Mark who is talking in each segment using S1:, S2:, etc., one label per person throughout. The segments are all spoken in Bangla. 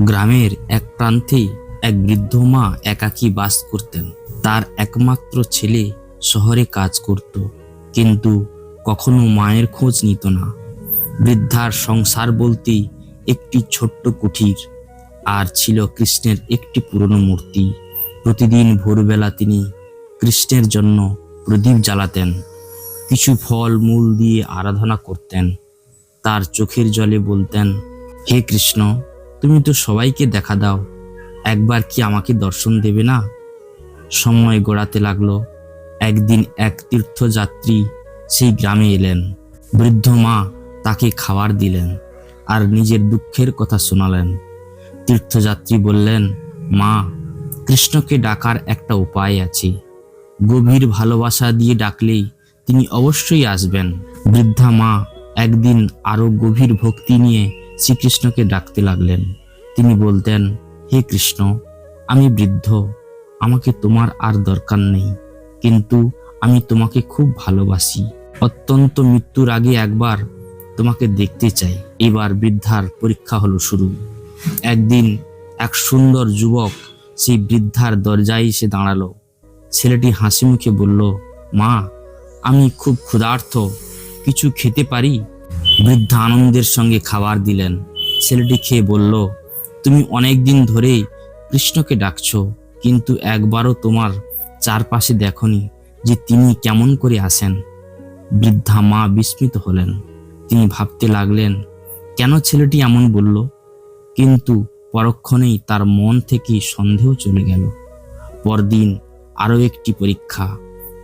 S1: গ্রামের এক প্রান্তে এক বৃদ্ধ মা একাকী বাস করতেন। তার একমাত্র ছেলে শহরে কাজ করত, কিন্তু কখনো মায়ের খোঁজ নিত না। বৃদ্ধার সংসার বলতেই একটি ছোট্ট কুঠির, আর ছিল কৃষ্ণের একটি পুরনো মূর্তি। প্রতিদিন ভোরবেলা তিনি কৃষ্ণের জন্য প্রদীপ জ্বালাতেন, কিছু ফল মূল দিয়ে আরাধনা করতেন। তার চোখের জলে বলতেন, হে কৃষ্ণ, তুমি তো সবাইকে দেখা দাও, একবার কি আমাকে দর্শন দেবে না? সময় গড়াতে লাগলো। একদিন এক তীর্থযাত্রী সেই গ্রামে এলেন। বৃদ্ধ মা তাকে খাবার দিলেন আর নিজের দুঃখের কথা শোনালেন। তীর্থযাত্রী বললেন, মা, কৃষ্ণকে ডাকার একটা উপায় আছে। গভীর ভালোবাসা দিয়ে ডাকলেই তিনি অবশ্যই আসবেন। বৃদ্ধা মা একদিন আরো গভীর ভক্তি নিয়ে শ্রীকৃষ্ণকে ডাকতে লাগলেন। তিনি বলতেন, হে কৃষ্ণ, আমি বৃদ্ধ, আমাকে তোমার আর দরকার নেই, কিন্তু আমি তোমাকে খুব ভালোবাসি। অত্যন্ত মৃত্যুর আগে একবার তোমাকে দেখতে চাই। এবার বৃদ্ধার পরীক্ষা হলো শুরু। একদিন এক সুন্দর যুবক সেই বৃদ্ধার দরজায় এসে দাঁড়ালো। ছেলেটি হাসি মুখে বলল, মা, আমি খুব ক্ষুধার্ত, কিছু খেতে পারি? বৃদ্ধা আনন্দের সঙ্গে খাবার দিলেন। ছেলেটি খেয়ে বলল, তুমি অনেক দিন ধরেই কৃষ্ণকে ডাকছো, কিন্তু একবারও তোমার চারপাশে দেখনি যে তিনি কেমন করে আসেন। বৃদ্ধা মা বিস্মিত হলেন। তিনি ভাবতে লাগলেন, কেন ছেলেটি এমন বলল, কিন্তু পরক্ষণেই তার মন থেকে সন্দেহ চলে গেল। পরদিন আরো একটি পরীক্ষা।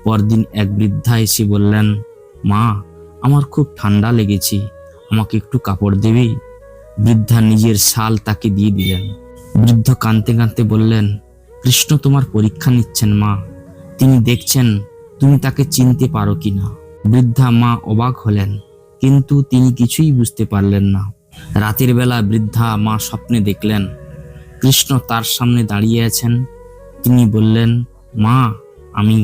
S1: পরদিন এক বৃদ্ধা এসে বললেন, মা, আমার খুব ঠান্ডা লেগেছে, আমাকে একটু কাপড় দেবে? বৃদ্ধা নিজের শাল তাকে দিয়ে দিলেন। বৃদ্ধ কাঁদতে কাঁদতে বললেন, কৃষ্ণ তোমার পরীক্ষা নিচ্ছেন মা, তিনি দেখছেন তুমি তাকে চিনতে পারো কিনা। বৃদ্ধা মা অবাক হলেন, কিন্তু তিনি কিছুই বুঝতে পারলেন না। রাতের বেলা বৃদ্ধা মা স্বপ্নে দেখলেন কৃষ্ণ তার সামনে দাঁড়িয়ে আছেন। তিনি বললেন, মা, আমি